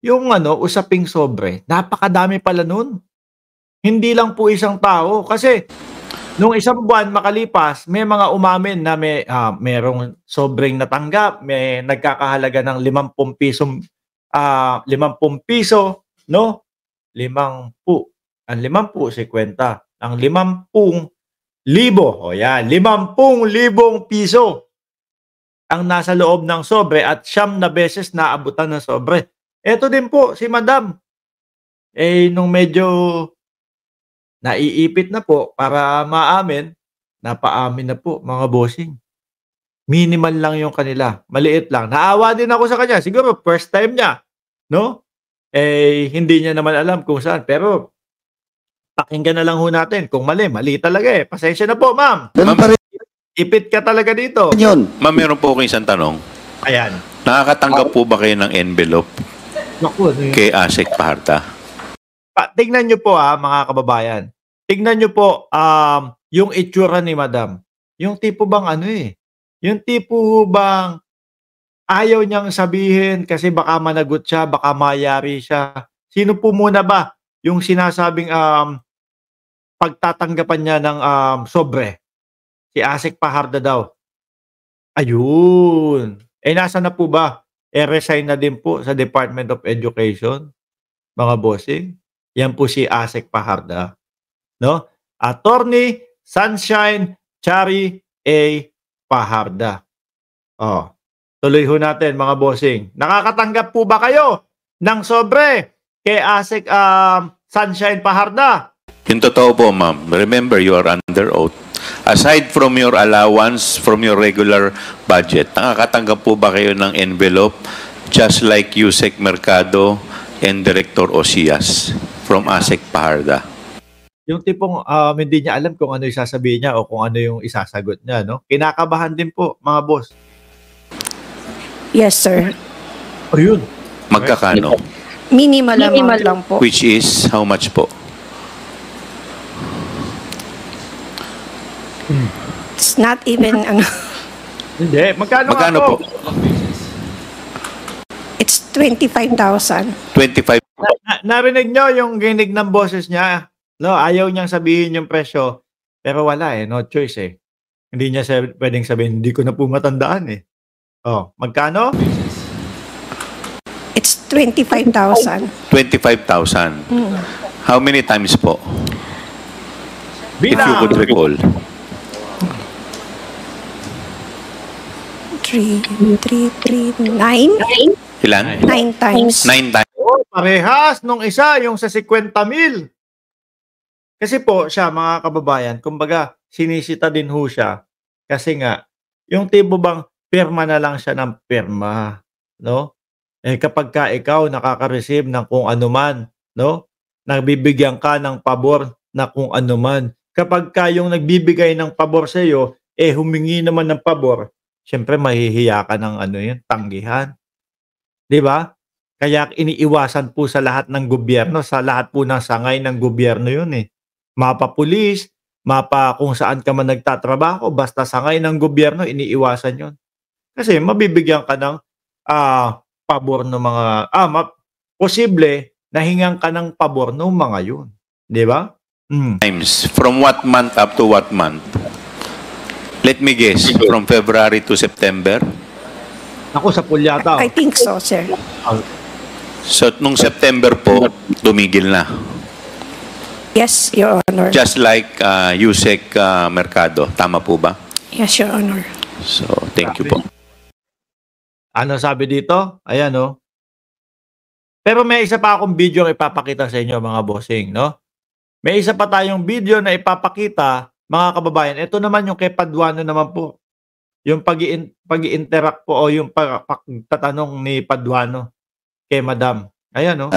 yung ano, usaping sobre, napakadami pala nun. Hindi lang po isang tao kasi nung isang buwan makalipas, may mga umamin na merong sobreng natanggap, may nagkakahalaga ng ₱50, no? 50, ang 50, 50, ang 50,000, o yan, ₱50,000 ang nasa loob ng sobre at 9 na beses naabutan ng sobre. Eto din po si Madam, nung medyo naiipit na po para maamin, napaamin na po mga bossing. Minimal lang yung kanila, maliit lang. Naawa din ako sa kanya, siguro first time niya, no? Hindi niya naman alam kung saan, pero pakinggan na lang ho natin. Kung mali, mali talaga eh. Pasensya na po, ma'am. Ipit ka talaga dito. Ma'am, meron po akong isang tanong. Ayan. Nakakatanggap po ba kayo ng envelope Naku, ano yun? kay ASEC Paharda? Tignan nyo po mga kababayan. Tignan nyo po yung itsura ni Madam. Yung tipo bang yung tipo bang ayaw niyang sabihin kasi baka managot siya, baka mayari siya. Sino po muna ba yung sinasabing pagtatanggapan niya ng sobre? Si ASEC Paharda daw. Ayun. Nasa na po ba? Resign na din po sa Department of Education, mga bossing. Yan po si ASEC Paharda. No? Attorney Sunshine Chari A. Paharda. Tuloy ho natin, mga bossing. Nakakatanggap po ba kayo ng sobre kay ASEC Sunshine Paharda? Yung totoo po, ma'am. Remember, you are under oath. Aside from your allowance, from your regular budget, nakakatanggap po ba kayo ng envelope just like Yusek Mercado and Director Osias from ASEC Paharda? Yung tipong hindi niya alam kung ano yung sasabihin niya o kung ano yung isasagot niya, no? Kinakabahan din po, mga boss. Yes, sir. Ayun. Magkakano? Minimal amount lang po. Which is, how much po? It's not even, Hindi. Magkano po? It's 25,000. 25. Narinig nyo yung ginig ng boses niya. No, ayaw niyang sabihin yung presyo. Pero wala no choice Hindi niya pwedeng sabihin, hindi ko na po matandaan magkano? It's 25,000. 25,000. How many times po? If you could recall. 9? Ilan? 9 times. 9 times. Parehas nung isa, yung sa 50,000. Kasi po siya, mga kababayan, kumbaga sinisita din ho siya kasi nga yung tipo bang pirma na lang siya ng pirma, no? Kapag ka ikaw nakaka-receive ng kung ano man, no? Nagbibigyan ka ng pabor na kung ano man. Kapag ka yung nagbibigay ng pabor sa iyo, humingi naman ng pabor, syempre mahihiya ka ng tanggihan. 'Di ba? Kaya iniiwasan po sa lahat ng gobyerno, sa lahat po ng sangay ng gobyerno 'yun Mapa pulis, mapa kung saan ka man nagtatrabaho, basta sangay ng gobyerno, iniiwasan 'yon. Kasi mabibigyan ka ng pabor ng mga posible na hingan ka ng pabor ng mga 'yun, 'di ba? Times. From what month up to what month? Let me guess, from February to September? Ako sa pulyata. I think so, sir. So, nung September po, tumigil na. Yes, Your Honor. Just like Yusek Mercado. Tama po ba? Yes, Your Honor. So, thank you po. Ano sabi dito? Ayan, Pero may isa pa akong video na ipapakita sa inyo, mga bossing, no? May isa pa tayong video na ipapakita, mga kababayan. Ito naman yung kay Paduano naman po. Yung pag-i-interact po o yung pagtatanong ni Paduano kay Madam. Ayan,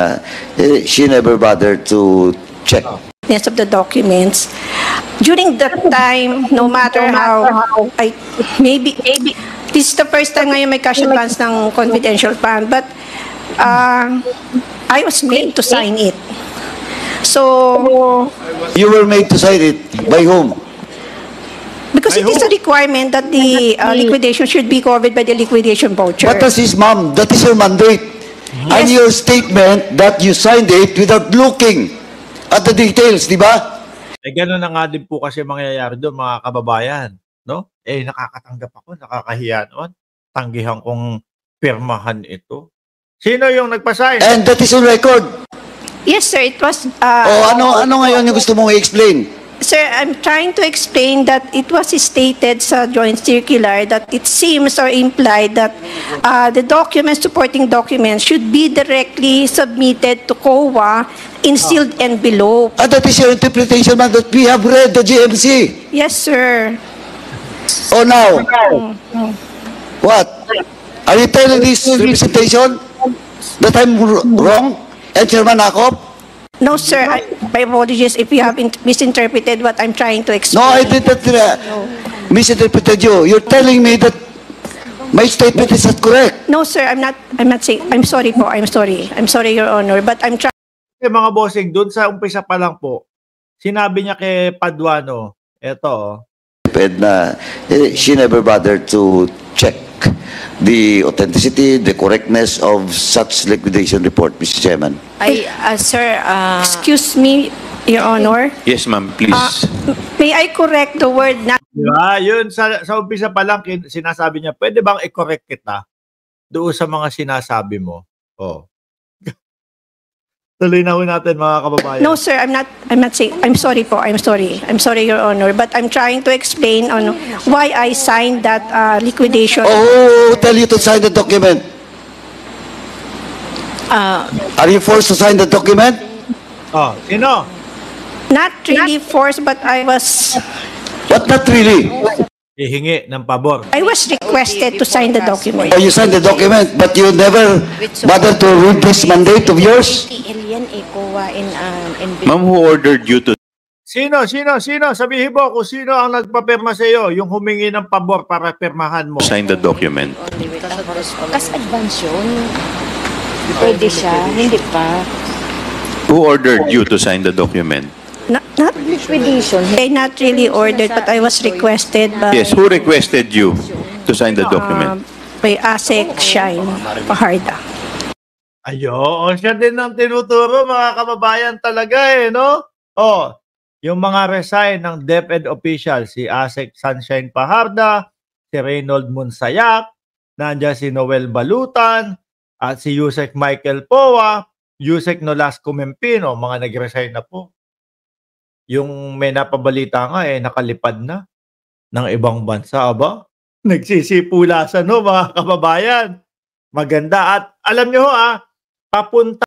She never bothered to check. Of the documents. During that time, no matter how, maybe this is the first time ngayon may cash advance ng confidential fund, but I was made to sign it. So, You were made to sign it. By whom? because it is a requirement that the liquidation should be covered by the liquidation voucher. What does his mom? That is her mandate. And your statement that you signed it without looking at the details, di ba? Eh, gano'n na nga din po kasi mangyayari doon, mga kababayan, no? Eh, nakakatanggap ako, nakakahiya noon. Tanggihan kong pirmahan ito. Sino yung nagpa-sign? And that is on record. Yes, sir, it was... Ano ngayon yung gusto mong i-explain? Sir, I'm trying to explain that it was stated sa joint circular that it seems or implied that the documents, supporting documents, should be directly submitted to COA in sealed envelope. And that is your interpretation, ma'am, that we have read the GMC. Yes, sir. Oh, now, what? Are you telling this representation that I'm wrong? And Chairman Akop? No, sir. My apologies if you have misinterpreted what I'm trying to explain. No, I did not misinterpreted you. You're telling me that my statement is not correct. No, sir. I'm not saying. I'm sorry po. I'm sorry. I'm sorry, Your Honor. But I'm trying. Mga bossing, doon sa umpisa pa lang po, sinabi niya kay Paduano, eto, Na she never bothered to check the authenticity, the correctness of such liquidation report, Mr. Chairman. Sir, Excuse me, Your Honor. Yes, ma'am, please. May I correct the word not di ba? Yun, sa umpisa pa lang, sinasabi niya, pwede bang i-correct kita doon sa mga sinasabi mo? Oh. Tuloy na ho natin, mga kababayan. No, sir, I'm not saying. I'm sorry po. I'm sorry. I'm sorry, Your Honor. But I'm trying to explain on why I signed that liquidation. Oh, tell you to sign the document. Are you forced to sign the document? Oh, sino? Not really forced, but I was Not really. Hihingi ng pabor. requested to sign the document. Oh, you signed the document, but you never bothered to read this mandate of yours? Ma'am, who ordered you to Sino? Sabihin mo kung sino ang nagpapirma sa iyo, yung humingi ng pabor para pirmahan mo. sign the document? Kas advance yun. Pwede siya, hindi pa. Who ordered you to sign the document? Not Liquidation. not really ordered, but I was requested by Yes, who requested you to sign the document? by ASEC Shine Paharda. Ayun, siya din ang tinuturo, mga kababayan talaga no? Oh, yung mga resign ng DepEd official, si ASEC Sunshine Paharda, si Reynold Monsayak, nandiyan si Noel Balutan, at si Yusek Michael Poa, Yusek Nolasco Mempino, mga nag-resign na po. Yung may napabalita nga nakalipad na ng ibang bansa, aba? Nagsisipulasan, no, mga kababayan. Maganda. At alam nyo papunta